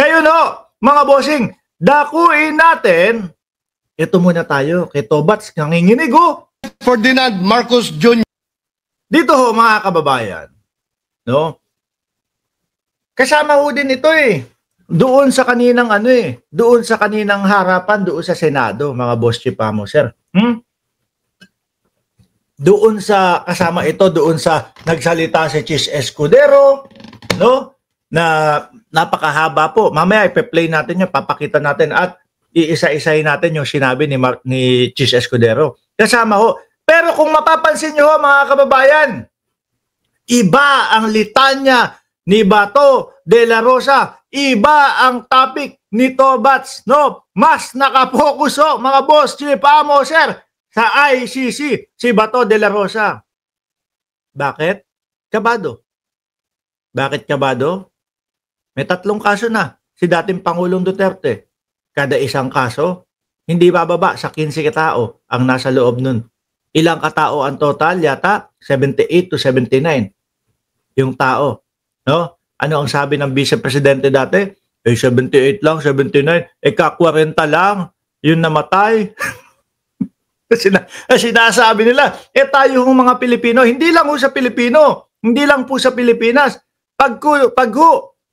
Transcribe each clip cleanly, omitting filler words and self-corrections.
Ngayon ho, mga bossing, dakuin natin, ito muna tayo, kay Tobats, nanginginig ho. Ferdinand Marcos Jr. Dito ho, mga kababayan, no? Kasama ho din ito doon sa kaninang doon sa kaninang harapan, doon sa Senado, mga boss Chipamo, sir. Doon sa, kasama ito, doon sa nagsalita si Chis Escudero, no? Na napakahaba po. Mamaya ipe-play natin yun, papakita natin at iisa-isahin natin yung sinabi ni Chis Escudero. Kasama ho. Pero kung mapapansin nyo ho, mga kababayan, iba ang litanya ni Bato de la Rosa, iba ang topic ni Tobats, no? Mas nakapokus ho, mga boss Chipamo, sir, sa ICC, si Bato de la Rosa. Bakit? Kabado. Bakit kabado? May 3 kaso na si dating Pangulong Duterte. Kada isang kaso, hindi bababa sa 15 katao ang nasa loob nun. Ilang katao ang total? Yata 78 to 79 yung tao. No? Ano ang sabi ng Vice Presidente dati? 78 lang, 79. Ka-40 lang yung namatay. Sinasabi nila, tayo hong mga Pilipino, hindi lang po sa Pilipino, hindi lang po sa Pilipinas. Pag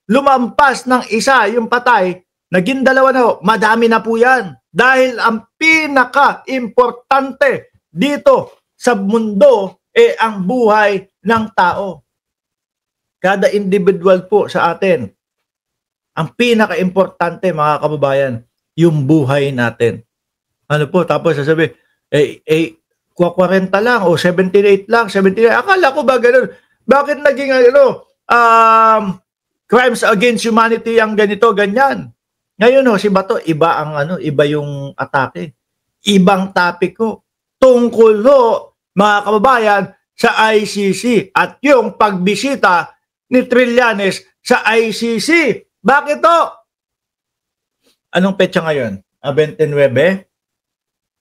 lumampas ng isa yung patay, naging 2 na madami na po yan. Dahil ang pinaka-importante dito sa mundo ang buhay ng tao. Kada individual po sa atin, ang pinaka-importante, mga kababayan, yung buhay natin. Ano po, tapos sasabi, 40 lang o 78 lang, 79. Akala ko ba ganun? Bakit naging crimes against humanity ang ganito, ganyan? Ngayon si Bato, iba ang iba yung atake. Ibang topic ko. Tungkol mga kababayan, sa ICC at yung pagbisita ni Trillanes sa ICC. Bakit to? Anong petsa ngayon? 29?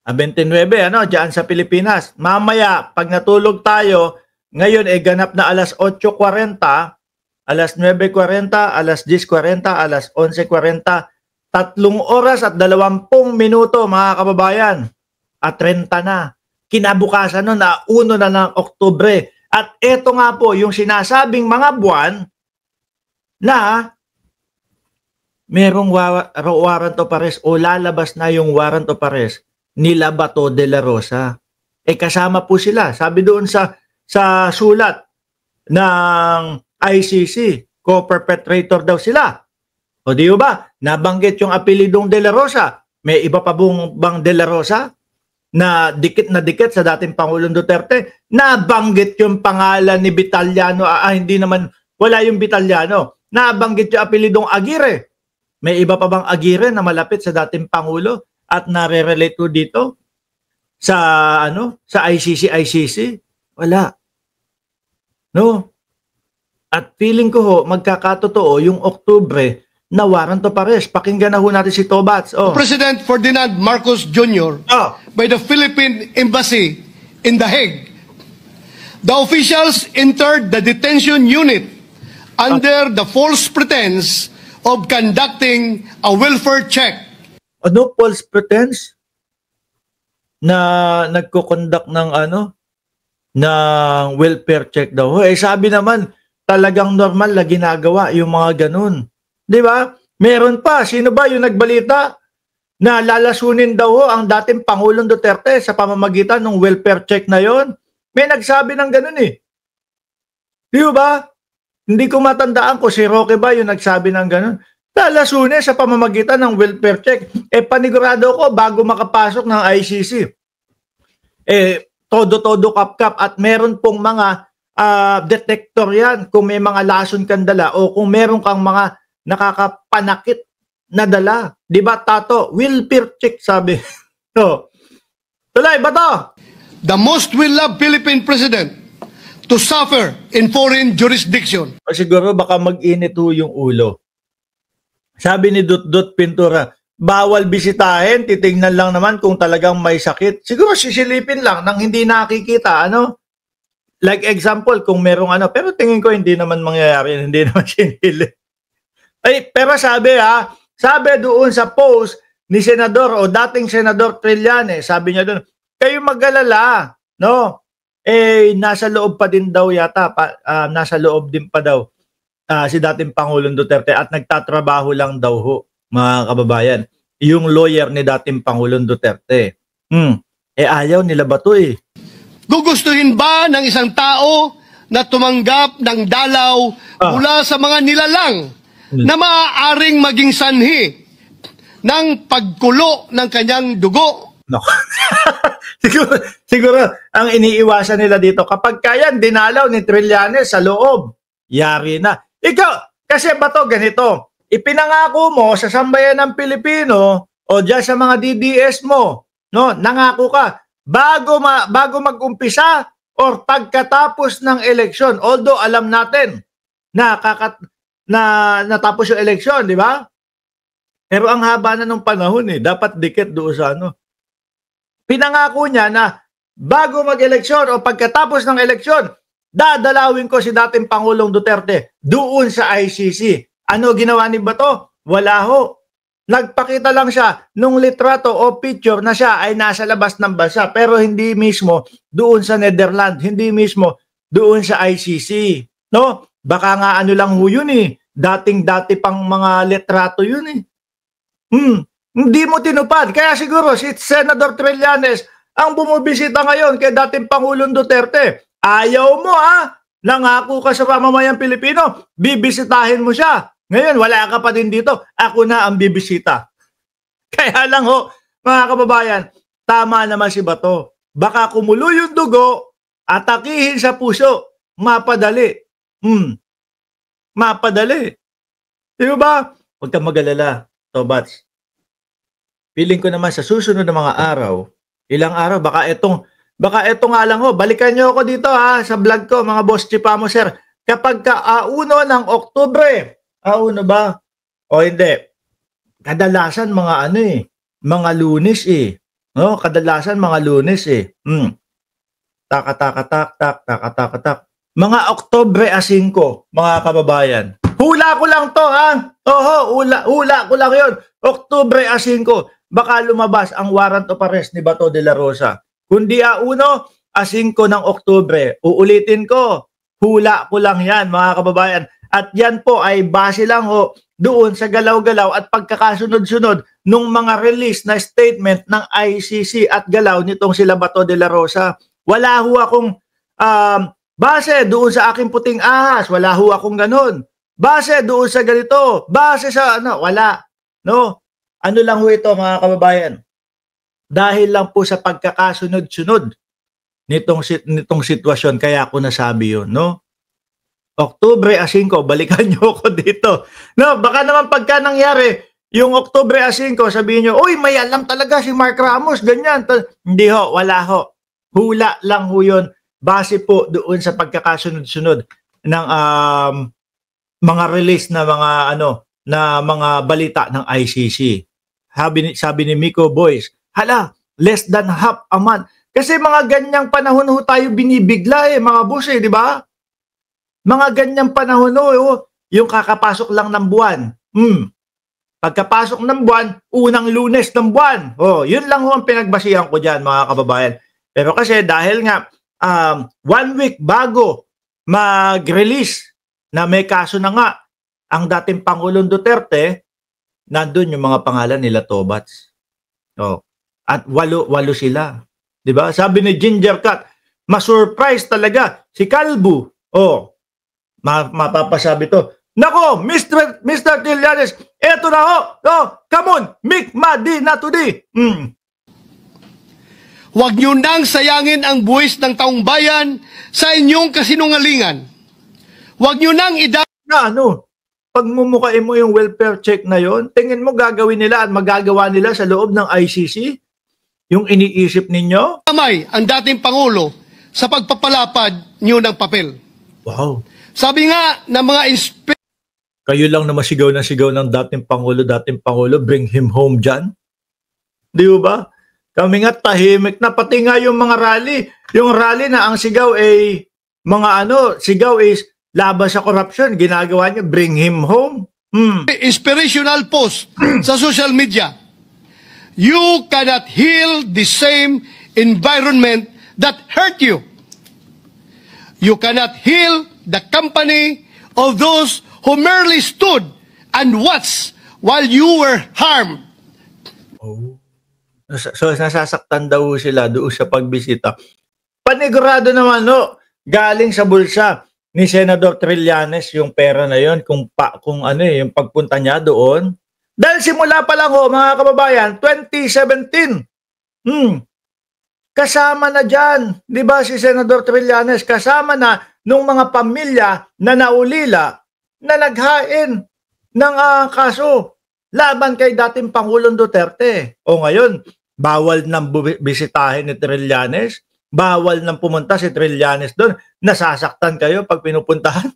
29, diyan sa Pilipinas. Mamaya, pag natulog tayo, ngayon ganap na alas 8:40, alas 9:40, alas 10:40, alas 11:40, 3 oras at 20 minuto, mga kababayan. At 30 na. Kinabukasan nun na 1 na ng Oktubre. At eto nga po, yung sinasabing mga buwan na merong warrant of arrest o lalabas na yung warrant of arrest nila Bato de la Rosa. Kasama po sila. Sabi doon sa sulat ng ICC, co-perpetrator daw sila. O di ba? Nabanggit yung apelidong de la Rosa. May iba pa bang de la Rosa na dikit sa dating Pangulong Duterte? Nabanggit yung pangalan ni Vitaliano. Hindi naman, wala yung Vitaliano. Nabanggit yung apelidong Aguirre. May iba pa bang Aguirre na malapit sa dating Pangulo? At nare-relate ko dito sa sa ICC. Wala. No? At feeling ko magkakatotoo yung Oktubre na warrant of arrest. Pakinggan na natin si Tobats. President Ferdinand Marcos Jr. By the Philippine Embassy in The Hague. The officials entered the detention unit under the false pretense of conducting a welfare check. Ano, false pretense? Na nagko-conduct ng ng welfare check daw. Sabi naman, talagang normal na ginagawa yung mga ganun. Di ba? Meron pa, sino ba yung nagbalita na lalasunin daw ang dating Pangulong Duterte sa pamamagitan ng welfare check na yon? May nagsabi ng ganun Di ba? Hindi ko matandaan ko si Roque ba yung nagsabi ng ganun. Lalasunin sa pamamagitan ng welfare check. Panigurado ko bago makapasok ng ICC. Todo kap-kap at meron pong mga detector yan kung may mga lason kang dala o kung meron kang mga nakakapanakit na dala. Di ba, Tato? Welfare check, sabi. Tuloy, Bato! The most will-loved Philippine President to suffer in foreign jurisdiction. Siguro baka mag-init yung ulo. Sabi ni Dut Pintura, bawal bisitahin, titingnan lang naman kung talagang may sakit. Siguro sisilipin lang nang hindi nakikita, Like example, kung merong pero tingin ko hindi naman mangyayari, hindi naman sinili. Ay, pero sabi doon sa post ni Senador o dating Senador Trillanes, sabi niya doon, kayo mag-alala, no? Nasa loob pa din daw yata, nasa loob din pa daw si dating Pangulong Duterte at nagtatrabaho lang daw ho, mga kababayan, yung lawyer ni dating Pangulong Duterte. Ayaw nila ba to eh? Gugustuhin ba ng isang tao na tumanggap ng dalaw mula sa mga nilalang na maaaring maging sanhi ng pagkulo ng kanyang dugo? No. siguro ang iniiwasan nila dito, kapag kayan dinalaw ni Trillanes sa loob, yari na. Ikaw, kasi ba to ganito? Ipinangako mo sa sambayan ng Pilipino o diyan sa mga DDS mo, no? Nangako ka bago mag-umpisa or pagkatapos ng eleksyon. Although alam natin na natapos yung eleksyon, di ba? Pero ang haba na ng panahon dapat dikit doon sa ano. Pinangako niya na bago mag-eleksyon o pagkatapos ng eleksyon, dadalawin ko si dating Pangulong Duterte doon sa ICC. Ano ginawa ni Bato? Wala ho. Nagpakita lang siya nung litrato o picture na siya ay nasa labas ng bansa pero hindi mismo doon sa Netherlands, hindi mismo doon sa ICC. No? Baka nga ano lang ho yun dating-dati pang mga litrato yun Hindi mo tinupad. Kaya siguro si Senador Trillanes ang bumubisita ngayon kay dating Pangulong Duterte. Ayaw mo nangako ka sa pamamayang Pilipino, bibisitahin mo siya. Ngayon, wala ka pa din dito. Ako na ang bibisita. Kaya lang ho, mga kababayan, tama naman si Bato. Baka kumulo yung dugo, atakihin sa puso. Mapadali. Mapadali. Di ba? Huwag kang mag-alala, Tobats. Feeling ko naman sa susunod na mga araw, ilang araw, baka ito nga lang ho, balikan nyo ako dito sa vlog ko, mga boss chipamo sir. Kapag ka-1 ng Oktubre, 1 ba? O hindi. Kadalasan mga mga Lunes No, kadalasan mga Lunes Tak. Mga Oktubre 5, mga kababayan. Hula ko lang to hula ko lang 'yon. Oktubre 5, baka lumabas ang warrant of arrest ni Bato de la Rosa. Kundi 1, 5 ng Oktubre. Uulitin ko, hula ko lang 'yan, mga kababayan. At yan po ay base lang doon sa galaw-galaw at pagkakasunod-sunod nung mga release na statement ng ICC at galaw nitong sila Bato de la Rosa. Wala ho akong base doon sa aking puting ahas. Wala ho akong ganun. Base doon sa ganito. Base sa wala. No? Ano lang ho ito, mga kababayan? Dahil lang po sa pagkakasunod-sunod nitong sitwasyon, kaya ako nasabi yun, no? Oktubre 5, balikan nyo ako dito. No, baka naman pagka nangyari, yung Oktubre 5, sabihin nyo, uy, may alam talaga si Mark Ramos, ganyan. Hindi ho, wala ho. Hula lang ho yun, base po doon sa pagkakasunod-sunod ng mga release na mga balita ng ICC. Sabi ni Miko Boys, hala, less than half a month. Kasi mga ganyang panahon ho tayo binibigla mga boss di ba? Mga ganyang panahon yung kakapasok lang ng buwan. Pagkapasok ng buwan, unang Lunes ng buwan. Yun lang ho ang pinagbasihan ko dyan, mga kababayan. Pero kasi dahil nga 1 week bago mag-release na may kaso na nga ang dating Pangulong Duterte, nandun yung mga pangalan nila Tobats. At walo sila. 'Di ba? Sabi ni Ginger Cat, ma-surprise talaga si Calvo. Mapapasabi to. Nako, Mr. Trillanes, eto na ho. Come on, make madi na today. Huwag niyo nang sayangin ang buwis ng taong bayan sa inyong kasinungalingan. Huwag niyo nang pag mumukain mo yung welfare check na yon, tingin mo gagawin nila at magagawa nila sa loob ng ICC? Yung iniisip ninyo? Kamay ang dating Pangulo sa pagpapalapad niyo ng papel. Wow. Sabi nga ng mga kayo lang na masigaw ng dating Pangulo, bring him home dyan. Di ba? Kami nga tahimik na, pati nga yung mga rally. Yung rally na ang sigaw sigaw is laban sa corruption. Ginagawa niya, bring him home. inspirational post sa social media. You cannot heal the same environment that hurt you. You cannot heal the company of those who merely stood and watched while you were harmed. Oh. So nasasaktan daw sila doon sa pagbisita. Panigurado naman galing sa bulsa ni Senador Trillanes yung pera na yon, kung yung pagpunta niya doon. Dahil simula pa lang mga kababayan, 2017. Kasama na diyan, 'di ba, si Senador Trillanes, kasama na nung mga pamilya na naulila na naghain ng kaso laban kay dating Pangulong Duterte. O ngayon, bawal nang bisitahin ni Trillanes, bawal nang pumunta si Trillanes doon. Nasasaktan kayo pag pinupuntahan?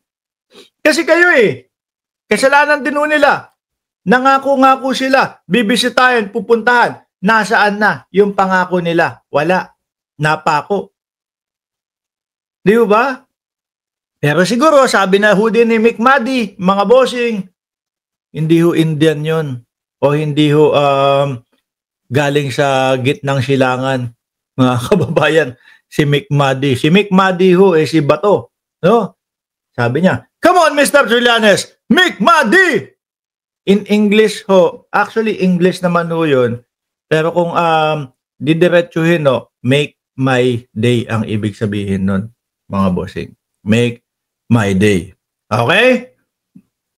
Kasi kayo kasalanan din nila. Nangako-ngako sila, bibisitahin, pupuntahan. Nasaan na yung pangako nila? Wala. Napako. Di ba? Pero siguro, sabi na din ni Mick Madi, mga bossing, hindi Indian yon, o hindi galing sa gitnang silangan, mga kababayan, si Mick Madi. Si Mick Madi si Bato. No? Sabi niya, come on, Mr. Trillanes, Mick Madi! In English actually English naman yun, pero kung didiretsuhin make my day ang ibig sabihin nun, mga bossing. Make my day. Okay?